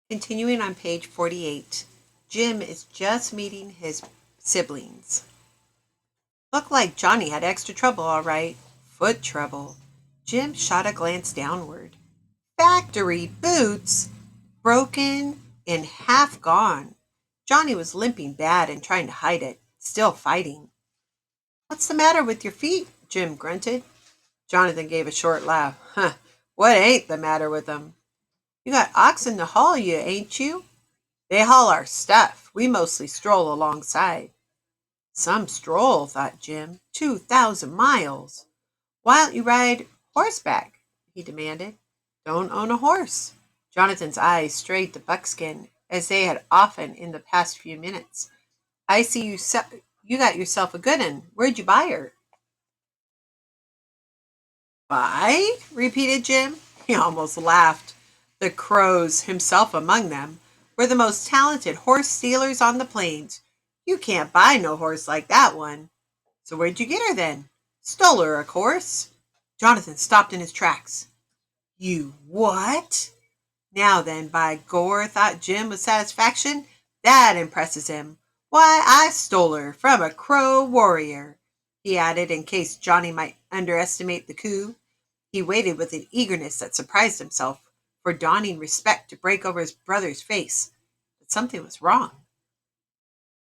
Continuing on page 48, Jim is just meeting his siblings. Looked like Johnny had extra trouble, all right. Foot trouble. Jim shot a glance downward. Factory boots! Broken and half gone. Johnny was limping bad and trying to hide it, still fighting. What's the matter with your feet? Jim grunted. Jonathan gave a short laugh. Huh, what ain't the matter with them? You got oxen to haul you, ain't you? They haul our stuff. We mostly stroll alongside. Some stroll, thought Jim. 2,000 miles. Why don't you ride horseback? He demanded. Don't own a horse. Jonathan's eyes strayed to Buckskin, as they had often in the past few minutes. I see you got yourself a good un. Where'd you buy her? Buy? Repeated Jim. He almost laughed. The Crows, himself among them, were the most talented horse stealers on the plains. You can't buy no horse like that one. So where'd you get her then? Stole her, of course. Jonathan stopped in his tracks. You what? Now then, by Gore, thought Jim with satisfaction, that impresses him. Why, I stole her from a Crow warrior, he added, in case Johnny might underestimate the coup. He waited with an eagerness that surprised himself, for dawning respect to break over his brother's face. But something was wrong.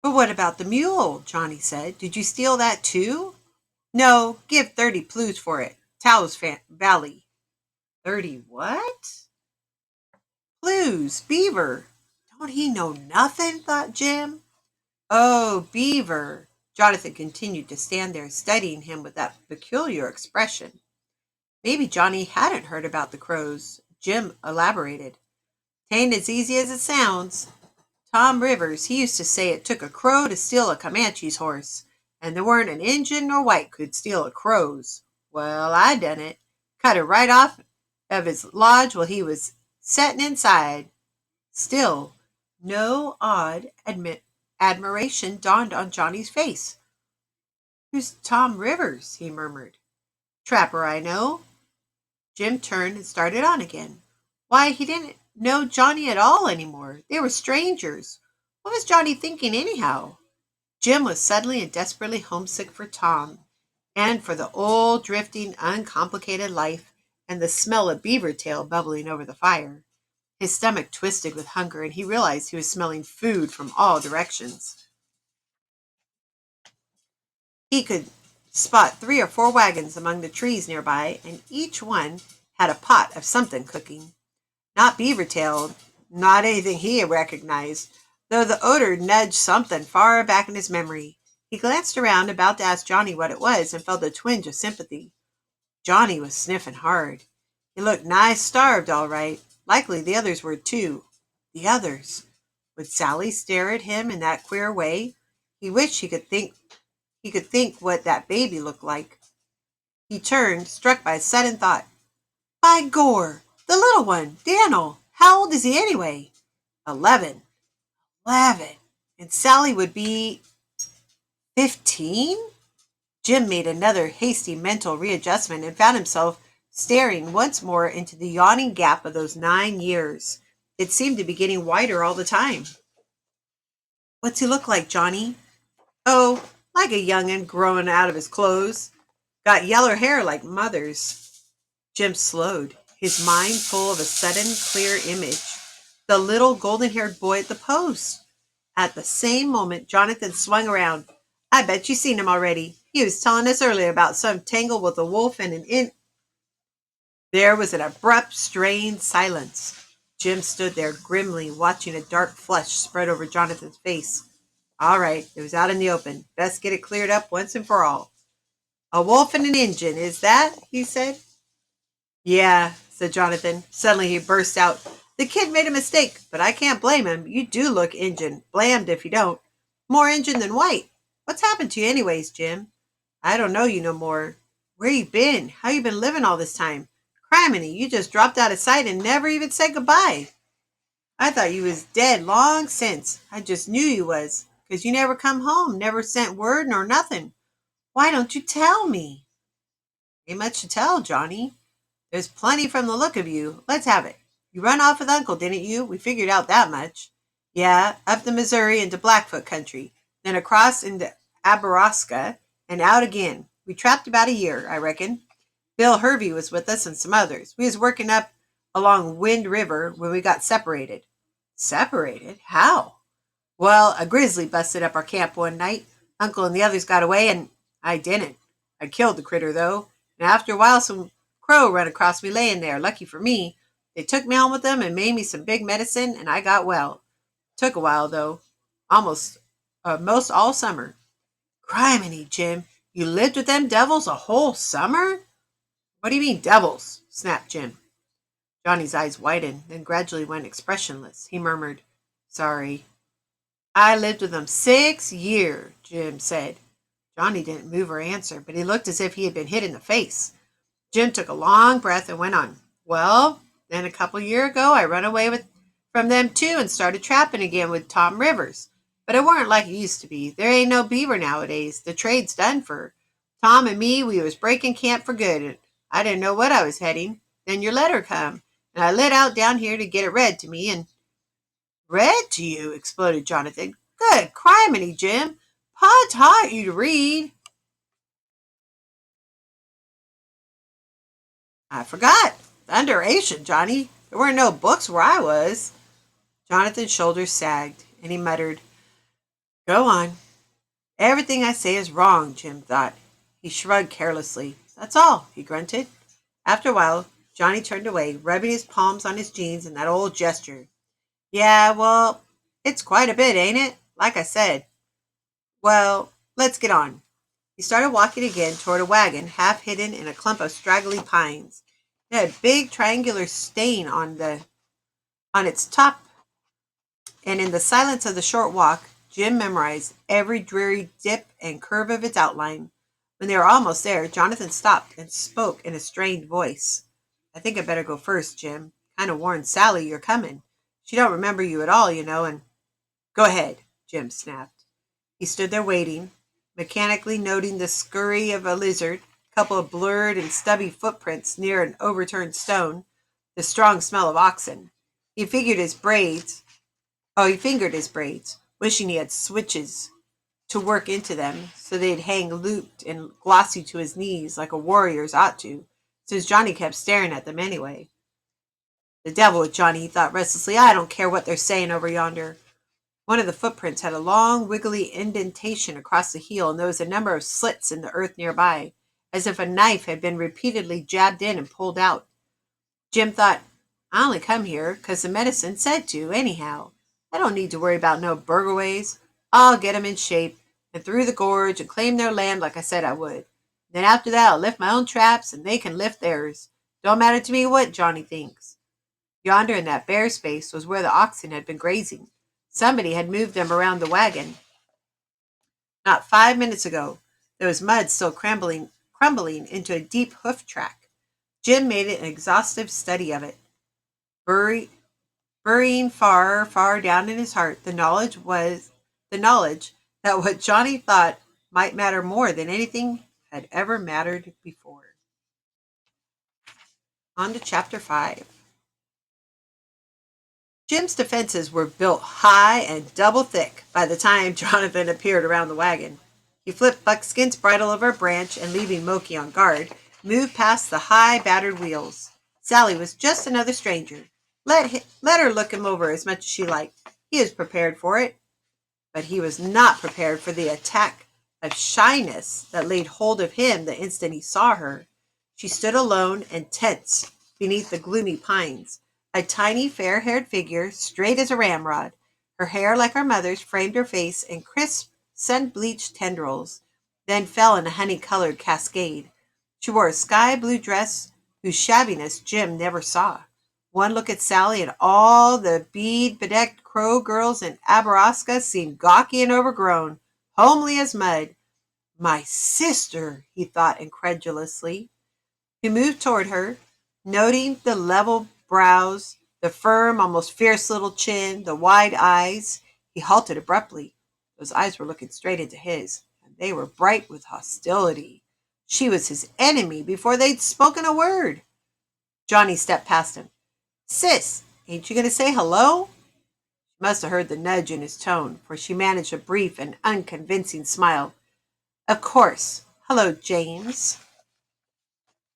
But what about the mule? Johnny said. Did you steal that too? No, give 30 plues for it. Taos Valley. 30 what? Plues, beaver. Don't he know nothing? Thought Jim. Oh, beaver. Jonathan continued to stand there studying him with that peculiar expression. Maybe Johnny hadn't heard about the Crows. Jim elaborated. "'Tain't as easy as it sounds. Tom Rivers, he used to say it took a crow to steal a Comanche's horse, and there weren't an Injun nor white could steal a crow's. Well, I done it. Cut her right off of his lodge while he was settin' inside." Still, no odd admiration dawned on Johnny's face. "Who's Tom Rivers?" he murmured. "Trapper I know." Jim turned and started on again. Why, he didn't know Johnny at all anymore. They were strangers. What was Johnny thinking anyhow? Jim was suddenly and desperately homesick for Tom, and for the old, drifting, uncomplicated life, and the smell of beaver tail bubbling over the fire. His stomach twisted with hunger, and he realized he was smelling food from all directions. He could spot 3 or 4 wagons among the trees nearby, and each one had a pot of something cooking. Not beaver tail, not anything he recognized, though the odor nudged something far back in his memory. He glanced around, about to ask Johnny what it was, and felt a twinge of sympathy. Johnny was sniffing hard. He looked nigh starved, all right. Likely the others were too. The others. Would Sally stare at him in that queer way? He wished he could think what that baby looked like. He turned, struck by a sudden thought. By Gore! The little one, Daniel. How old is he anyway? 11. 11. And Sally would be 15? Jim made another hasty mental readjustment and found himself staring once more into the yawning gap of those 9 years. It seemed to be getting wider all the time. What's he look like, Johnny? Oh, like a young'un growing out of his clothes. Got yeller hair like mother's. Jim slowed, his mind full of a sudden clear image. The little golden-haired boy at the post. At the same moment, Jonathan swung around. I bet you've seen him already. He was telling us earlier about some tangle with a wolf and an. There was an abrupt, strained silence. Jim stood there grimly, watching a dark flush spread over Jonathan's face. All right, it was out in the open. Best get it cleared up once and for all. A wolf and an Injun, is that? He said. Yeah, said Jonathan. Suddenly he burst out. The kid made a mistake, but I can't blame him. You do look Injun. Blamed if you don't. More Injun than white. What's happened to you anyways, Jim? I don't know you no more. Where you been? How you been living all this time? Criminy, you just dropped out of sight and never even said goodbye. I thought you was dead long since. I just knew you was, 'cause you never come home, never sent word nor nothing. Why don't you tell me? Ain't much to tell, Johnny. There's plenty from the look of you. Let's have it. You run off with Uncle, didn't you? We figured out that much. Yeah, up the Missouri into Blackfoot country, then across into Abaraska, and out again. We trapped about a year, I reckon. Bill Hervey was with us and some others. We was working up along Wind River when we got separated. Separated? How? Well, a grizzly busted up our camp one night. Uncle and the others got away, and I didn't. I killed the critter, though, and after a while some crow run across me laying there. Lucky for me, they took me home with them and made me some big medicine, and I got well. Took a while, though. Almost, most all summer. Criminy, Jim, you lived with them devils a whole summer? What do you mean, devils? Snapped Jim. Johnny's eyes widened, then gradually went expressionless. He murmured, Sorry. I lived with them 6 years, Jim said. Johnny didn't move or answer, but he looked as if he had been hit in the face. Jim took a long breath and went on. Well, then a couple year ago I run away from them too and started trapping again with Tom Rivers. But it weren't like it used to be. There ain't no beaver nowadays. The trade's done for. Tom and me, we was breaking camp for good. And I didn't know what I was heading. Then your letter come, and I lit out down here to get it read to me, and read to you, exploded Jonathan. Good criminy, Jim. Pa taught you to read. I forgot. Thunderation, Johnny. There weren't no books where I was. Jonathan's shoulders sagged, and he muttered, Go on. Everything I say is wrong, Jim thought. He shrugged carelessly. That's all, he grunted. After a while, Johnny turned away, rubbing his palms on his jeans in that old gesture. Yeah, well, it's quite a bit, ain't it? Like I said. Well, let's get on. He started walking again toward a wagon half hidden in a clump of straggly pines. It had a big triangular stain on its top, and in the silence of the short walk, Jim memorized every dreary dip and curve of its outline. When they were almost there, Jonathan stopped and spoke in a strained voice. I think I'd better go first, Jim. Kind of warned Sally you're coming. She don't remember you at all, and Go ahead, Jim snapped. He stood there waiting, mechanically noting the scurry of a lizard, a couple of blurred and stubby footprints near an overturned stone, the strong smell of oxen. He fingered his braids, wishing he had switches to work into them so they'd hang looped and glossy to his knees like a warrior's ought to, since Johnny kept staring at them anyway. The devil with Johnny, he thought restlessly. I don't care what they're saying over yonder. One of the footprints had a long, wiggly indentation across the heel, and there was a number of slits in the earth nearby, as if a knife had been repeatedly jabbed in and pulled out. Jim thought, I only come here 'cause the medicine said to, anyhow. I don't need to worry about no burglaries. I'll get 'em in shape and through the gorge and claim their land like I said I would. Then after that I'll lift my own traps and they can lift theirs. Don't matter to me what Johnny thinks. Yonder in that bare space was where the oxen had been grazing. Somebody had moved them around the wagon. Not 5 minutes ago, there was mud still crumbling into a deep hoof track. Jim made an exhaustive study of it. Burying far, far down in his heart the knowledge that what Johnny thought might matter more than anything had ever mattered before. On to chapter 5. Jim's defenses were built high and double thick by the time Jonathan appeared around the wagon. He flipped Buckskin's bridle over a branch and, leaving Moki on guard, moved past the high, battered wheels. Sally was just another stranger. Let her look him over as much as she liked. He was prepared for it. But he was not prepared for the attack of shyness that laid hold of him the instant he saw her. She stood alone and tense beneath the gloomy pines. A tiny, fair-haired figure, straight as a ramrod. Her hair, like her mother's, framed her face in crisp, sun-bleached tendrils, then fell in a honey-colored cascade. She wore a sky-blue dress whose shabbiness Jim never saw. One look at Sally and all the bead-bedecked Crow girls in Abaraska seemed gawky and overgrown, homely as mud. My sister, he thought incredulously. He moved toward her, noting the level brows, the firm, almost fierce little chin, the wide eyes. He halted abruptly. Those eyes were looking straight into his, and they were bright with hostility. She was his enemy before they'd spoken a word. Johnny stepped past him. Sis, Ain't you going to say hello? She must have heard the nudge in his tone, for she managed a brief and unconvincing smile. Of course. Hello, James.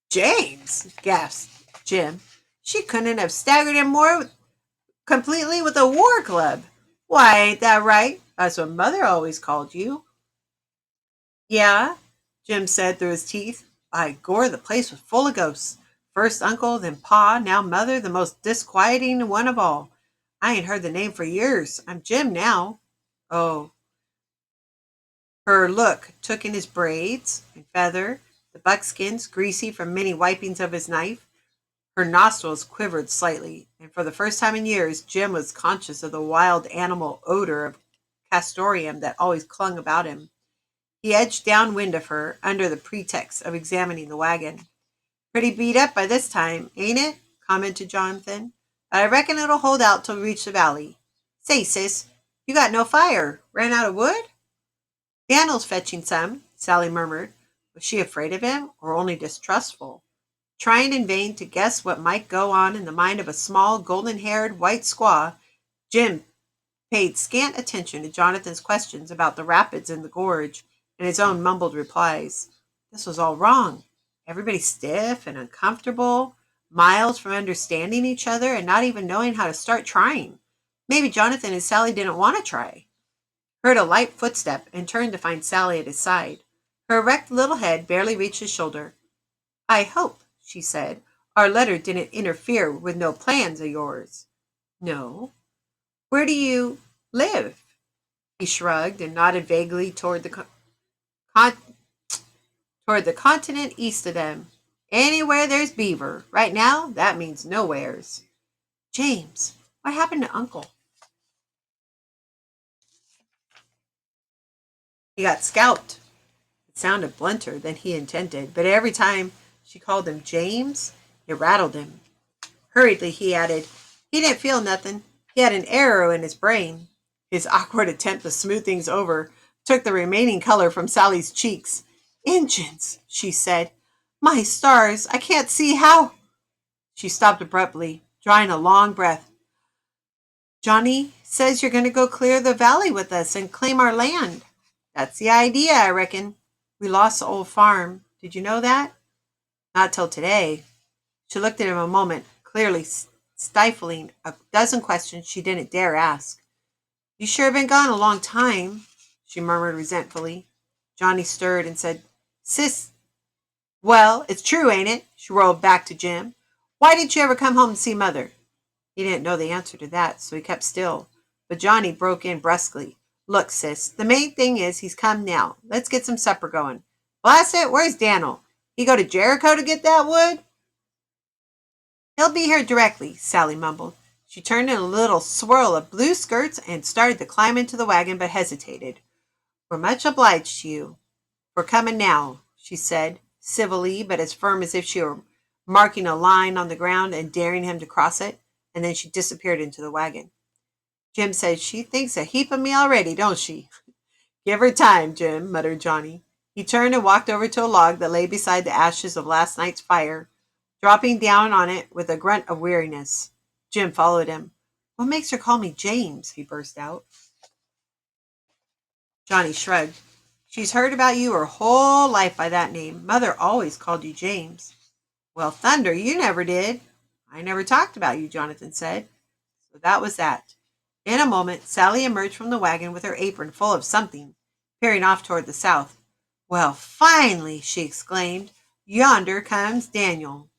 James, gasped Jim. She couldn't have staggered him more completely with a war club. Why, ain't that right? That's what Mother always called you. Yeah, Jim said through his teeth. By gore, the place was full of ghosts. First uncle, then pa, now mother, the most disquieting one of all. I ain't heard the name for years. I'm Jim now. Oh, her look took in his braids and feather, the buckskins, greasy from many wipings of his knife. Her nostrils quivered slightly, and for the first time in years, Jim was conscious of the wild animal odor of castoreum that always clung about him. He edged downwind of her, under the pretext of examining the wagon. Pretty beat up by this time, ain't it? Commented Jonathan. But I reckon it'll hold out till we reach the valley. Say, sis, you got no fire. Ran out of wood? Daniel's fetching some, Sally murmured. Was she afraid of him, or only distrustful? Trying in vain to guess what might go on in the mind of a small, golden-haired, white squaw, Jim paid scant attention to Jonathan's questions about the rapids and the gorge, and his own mumbled replies. This was all wrong. Everybody stiff and uncomfortable, miles from understanding each other and not even knowing how to start trying. Maybe Jonathan and Sally didn't want to try. Heard a light footstep and turned to find Sally at his side. Her erect little head barely reached his shoulder. I hope, she said, our letter didn't interfere with no plans of yours. No. Where do you live? He shrugged and nodded vaguely toward the continent east of them. Anywhere there's beaver. Right now, that means nowheres. James, what happened to Uncle? He got scalped. It sounded blunter than he intended, but every time she called him James, it rattled him. Hurriedly, he added, he didn't feel nothing. He had an arrow in his brain. His awkward attempt to smooth things over took the remaining color from Sally's cheeks. Injuns, she said. My stars, I can't see how. She stopped abruptly, drawing a long breath. Johnny says you're going to go clear the valley with us and claim our land. That's the idea, I reckon. We lost the old farm. Did you know that? Not till today. She looked at him a moment, clearly stifling a dozen questions she didn't dare ask. You sure have been gone a long time, she murmured resentfully. Johnny stirred and said, Sis, well, it's true, ain't it? She rolled back to Jim. Why didn't you ever come home and see Mother? He didn't know the answer to that, so he kept still. But Johnny broke in brusquely. Look, sis, the main thing is he's come now. Let's get some supper going. Blast it, where's Daniel? He go to Jericho to get that wood? He'll be here directly, Sally mumbled. She turned in a little swirl of blue skirts and started to climb into the wagon, but hesitated. We're much obliged to you for coming now, she said, civilly, but as firm as if she were marking a line on the ground and daring him to cross it, and then she disappeared into the wagon. Jim said, she thinks a heap of me already, don't she? Give her time, Jim, muttered Johnny. He turned and walked over to a log that lay beside the ashes of last night's fire, dropping down on it with a grunt of weariness. Jim followed him. What makes her call me James? He burst out. Johnny shrugged. She's heard about you her whole life by that name. Mother always called you James. Well, thunder, you never did. I never talked about you, Jonathan said. So that was that. In a moment, Sally emerged from the wagon with her apron full of something, peering off toward the south. Well, finally, she exclaimed, yonder comes Daniel.